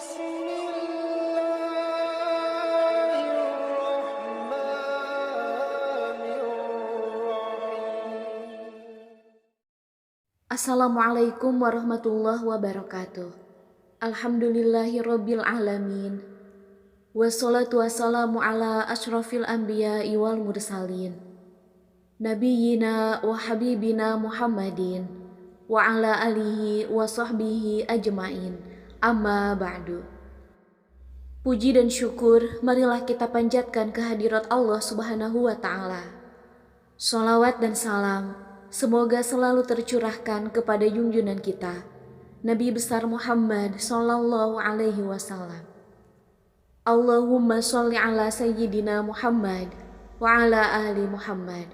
Assalamualaikum warahmatullahi wabarakatuh. Alhamdulillahirabbil alamin. Wassalatu wassalamu ala asyrafil anbiya'i wal mursalin. Nabiyyina wa habibina Muhammadin wa ala alihi wa sahbihi ajmain. Amma ba'du. Puji dan syukur marilah kita panjatkan kehadirat Allah Subhanahu wa taala. Shalawat dan salam semoga selalu tercurahkan kepada junjungan kita, Nabi besar Muhammad sallallahu alaihi wasallam. Allahumma sholli ala sayyidina Muhammad wa ala ali Muhammad.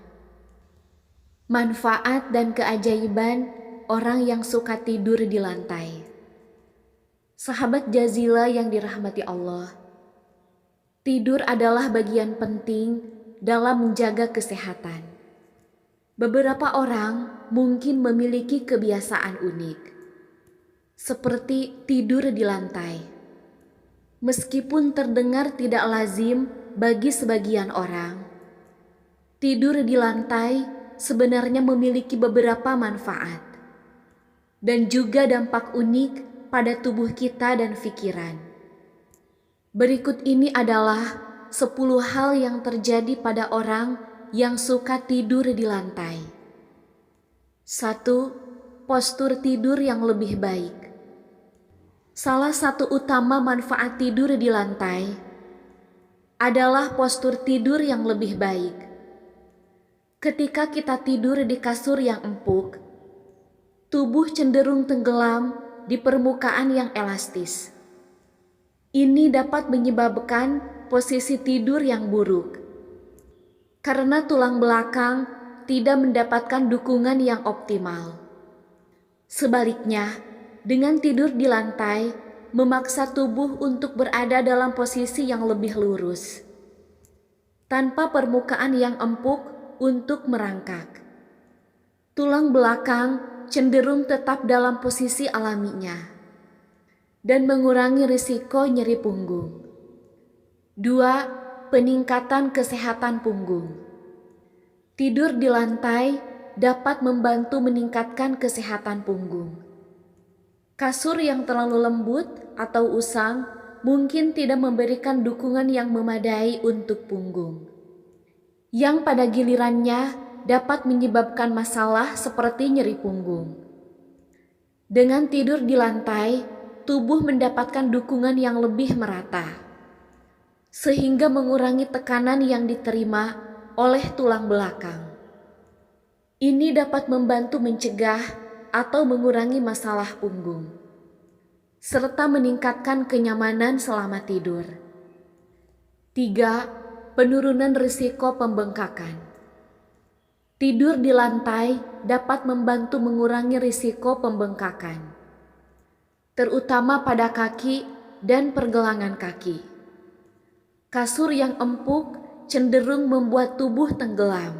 Manfaat dan keajaiban orang yang suka tidur di lantai. Sahabat Jazila yang dirahmati Allah, tidur adalah bagian penting dalam menjaga kesehatan. Beberapa orang mungkin memiliki kebiasaan unik, seperti tidur di lantai. Meskipun terdengar tidak lazim bagi sebagian orang, tidur di lantai sebenarnya memiliki beberapa manfaat dan juga dampak unik pada tubuh kita dan pikiran. Berikut ini adalah 10 hal yang terjadi pada orang yang suka tidur di lantai. 1. Postur tidur yang lebih baik. Salah satu utama manfaat tidur di lantai adalah postur tidur yang lebih baik. Ketika kita tidur di kasur yang empuk, tubuh cenderung tenggelam di permukaan yang elastis. Ini dapat menyebabkan posisi tidur yang buruk, karena tulang belakang tidak mendapatkan dukungan yang optimal. Sebaliknya, dengan tidur di lantai memaksa tubuh untuk berada dalam posisi yang lebih lurus, tanpa permukaan yang empuk untuk merangkak. Tulang belakang cenderung tetap dalam posisi alaminya dan mengurangi risiko nyeri punggung. 2. Peningkatan kesehatan punggung. Tidur di lantai dapat membantu meningkatkan kesehatan punggung. Kasur yang terlalu lembut atau usang mungkin tidak memberikan dukungan yang memadai untuk punggung, yang pada gilirannya dapat menyebabkan masalah seperti nyeri punggung. Dengan tidur di lantai, tubuh mendapatkan dukungan yang lebih merata, sehingga mengurangi tekanan yang diterima oleh tulang belakang. Ini dapat membantu mencegah atau mengurangi masalah punggung, serta meningkatkan kenyamanan selama tidur. 3. Penurunan risiko pembengkakan. Tidur di lantai dapat membantu mengurangi risiko pembengkakan, terutama pada kaki dan pergelangan kaki. Kasur yang empuk cenderung membuat tubuh tenggelam,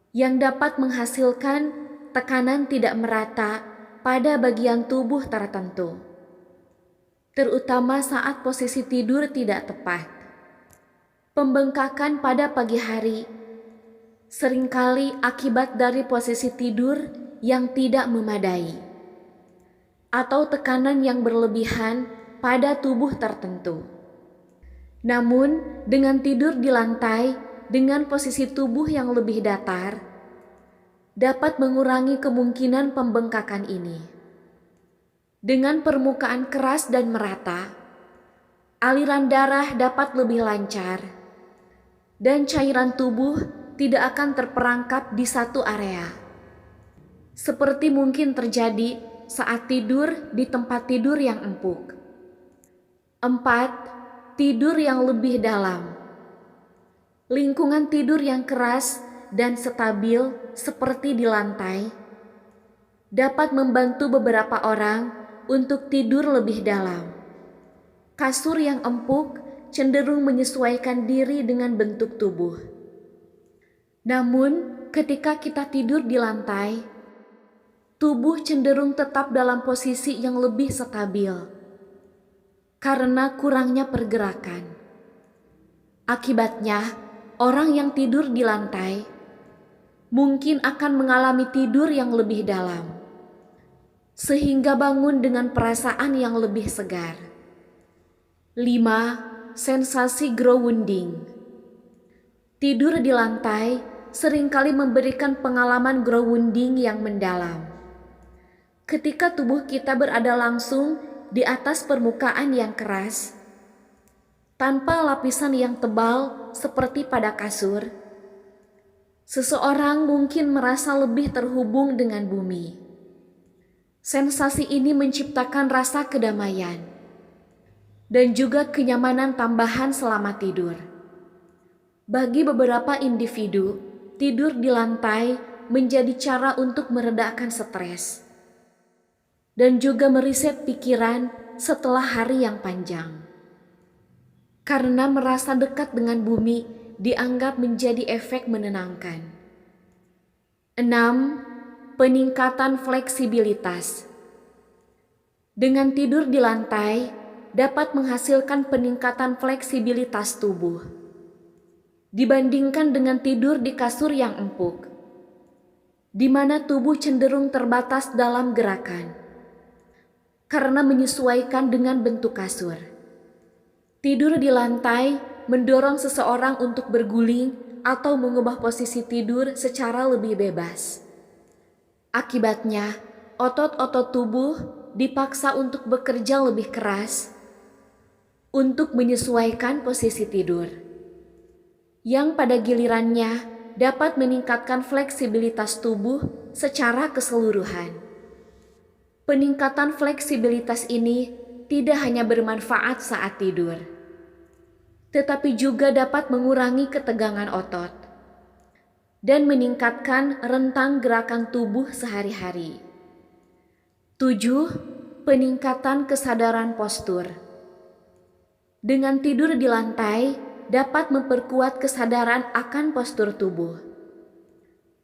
yang dapat menghasilkan tekanan tidak merata pada bagian tubuh tertentu, terutama saat posisi tidur tidak tepat. Pembengkakan pada pagi hari seringkali akibat dari posisi tidur yang tidak memadai atau tekanan yang berlebihan pada tubuh tertentu. Namun, dengan tidur di lantai dengan posisi tubuh yang lebih datar, dapat mengurangi kemungkinan pembengkakan ini. Dengan permukaan keras dan merata, aliran darah dapat lebih lancar, dan cairan tubuh tidak akan terperangkap di satu area, seperti mungkin terjadi saat tidur di tempat tidur yang empuk. 4. Tidur yang lebih dalam. Lingkungan tidur yang keras dan stabil seperti di lantai dapat membantu beberapa orang untuk tidur lebih dalam. Kasur yang empuk cenderung menyesuaikan diri dengan bentuk tubuh. Namun, ketika kita tidur di lantai, tubuh cenderung tetap dalam posisi yang lebih stabil. karena kurangnya pergerakan. Akibatnya, orang yang tidur di lantai mungkin akan mengalami tidur yang lebih dalam, sehingga bangun dengan perasaan yang lebih segar. 5. Sensasi grounding. Tidur di lantai seringkali memberikan pengalaman grounding yang mendalam. Ketika tubuh kita berada langsung di atas permukaan yang keras, tanpa lapisan yang tebal seperti pada kasur, seseorang mungkin merasa lebih terhubung dengan bumi. Sensasi ini menciptakan rasa kedamaian dan juga kenyamanan tambahan selama tidur. Bagi beberapa individu, tidur di lantai menjadi cara untuk meredakan stres dan juga mereset pikiran setelah hari yang panjang. Karena merasa dekat dengan bumi dianggap menjadi efek menenangkan. 6. Peningkatan fleksibilitas. Dengan tidur di lantai dapat menghasilkan peningkatan fleksibilitas tubuh dibandingkan dengan tidur di kasur yang empuk, di mana tubuh cenderung terbatas dalam gerakan karena menyesuaikan dengan bentuk kasur. Tidur di lantai mendorong seseorang untuk berguling atau mengubah posisi tidur secara lebih bebas. Akibatnya, otot-otot tubuh dipaksa untuk bekerja lebih keras untuk menyesuaikan posisi tidur, yang pada gilirannya dapat meningkatkan fleksibilitas tubuh secara keseluruhan. Peningkatan fleksibilitas ini tidak hanya bermanfaat saat tidur, tetapi juga dapat mengurangi ketegangan otot dan meningkatkan rentang gerakan tubuh sehari-hari. 7. Peningkatan kesadaran postur. Dengan tidur di lantai dapat memperkuat kesadaran akan postur tubuh.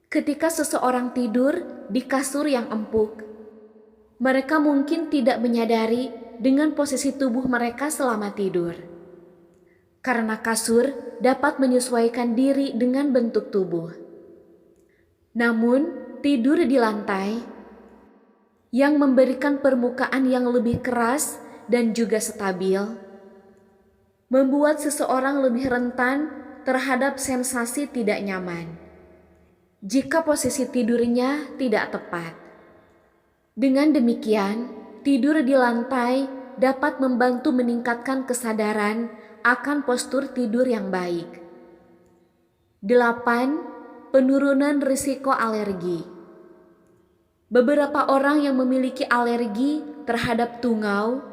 Ketika seseorang tidur di kasur yang empuk, mereka mungkin tidak menyadari dengan posisi tubuh mereka selama tidur, karena kasur dapat menyesuaikan diri dengan bentuk tubuh. Namun, tidur di lantai yang memberikan permukaan yang lebih keras dan juga stabil membuat seseorang lebih rentan terhadap sensasi tidak nyaman jika posisi tidurnya tidak tepat. Dengan demikian, tidur di lantai dapat membantu meningkatkan kesadaran akan postur tidur yang baik. 8. Penurunan risiko alergi. Beberapa orang yang memiliki alergi terhadap tungau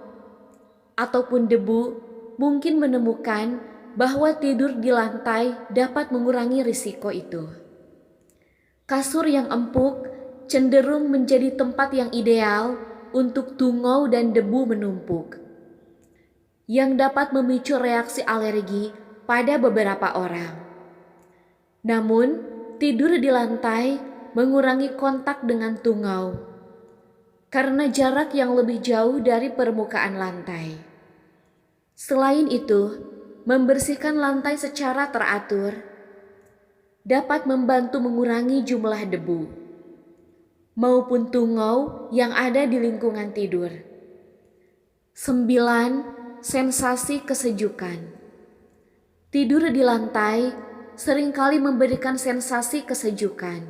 ataupun debu mungkin menemukan bahwa tidur di lantai dapat mengurangi risiko itu. Kasur yang empuk cenderung menjadi tempat yang ideal untuk tungau dan debu menumpuk, yang dapat memicu reaksi alergi pada beberapa orang. Namun, tidur di lantai mengurangi kontak dengan tungau karena jarak yang lebih jauh dari permukaan lantai. Selain itu, membersihkan lantai secara teratur dapat membantu mengurangi jumlah debu maupun tungau yang ada di lingkungan tidur. 9. Sensasi kesejukan. Tidur di lantai seringkali memberikan sensasi kesejukan,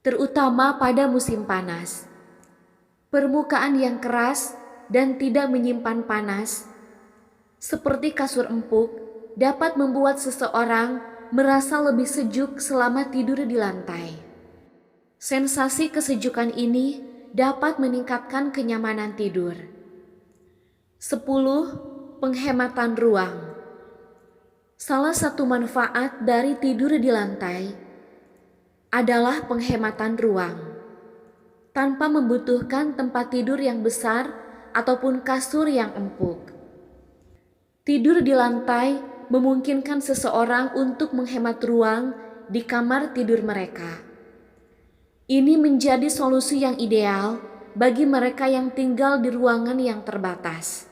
terutama pada musim panas. Permukaan yang keras dan tidak menyimpan panas, seperti kasur empuk, dapat membuat seseorang merasa lebih sejuk selama tidur di lantai. Sensasi kesejukan ini dapat meningkatkan kenyamanan tidur. 10. Penghematan ruang. Salah satu manfaat dari tidur di lantai adalah penghematan ruang. Tanpa membutuhkan tempat tidur yang besar ataupun kasur yang empuk. Tidur di lantai memungkinkan seseorang untuk menghemat ruang di kamar tidur mereka. Ini menjadi solusi yang ideal bagi mereka yang tinggal di ruangan yang terbatas.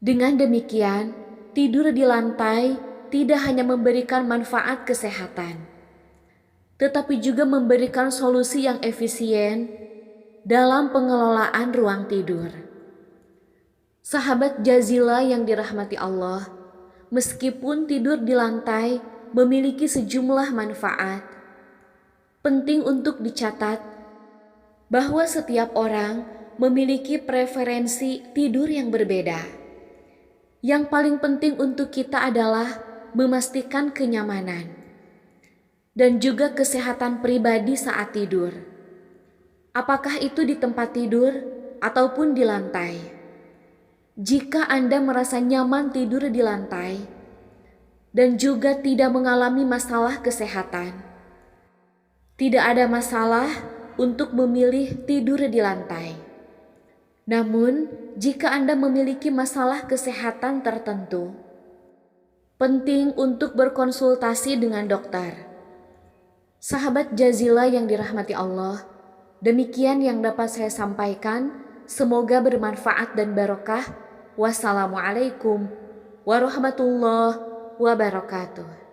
Dengan demikian, tidur di lantai tidak hanya memberikan manfaat kesehatan, tetapi juga memberikan solusi yang efisien dalam pengelolaan ruang tidur. Sahabat Jazila yang dirahmati Allah, meskipun tidur di lantai memiliki sejumlah manfaat, penting untuk dicatat bahwa setiap orang memiliki preferensi tidur yang berbeda. Yang paling penting untuk kita adalah memastikan kenyamanan dan juga kesehatan pribadi saat tidur. Apakah itu di tempat tidur ataupun di lantai. Jika Anda merasa nyaman tidur di lantai dan juga tidak mengalami masalah kesehatan, tidak ada masalah untuk memilih tidur di lantai. Namun, jika Anda memiliki masalah kesehatan tertentu, penting untuk berkonsultasi dengan dokter. Sahabat Jazila yang dirahmati Allah, demikian yang dapat saya sampaikan. Semoga bermanfaat dan barokah. Wassalamualaikum warahmatullahi wabarakatuh.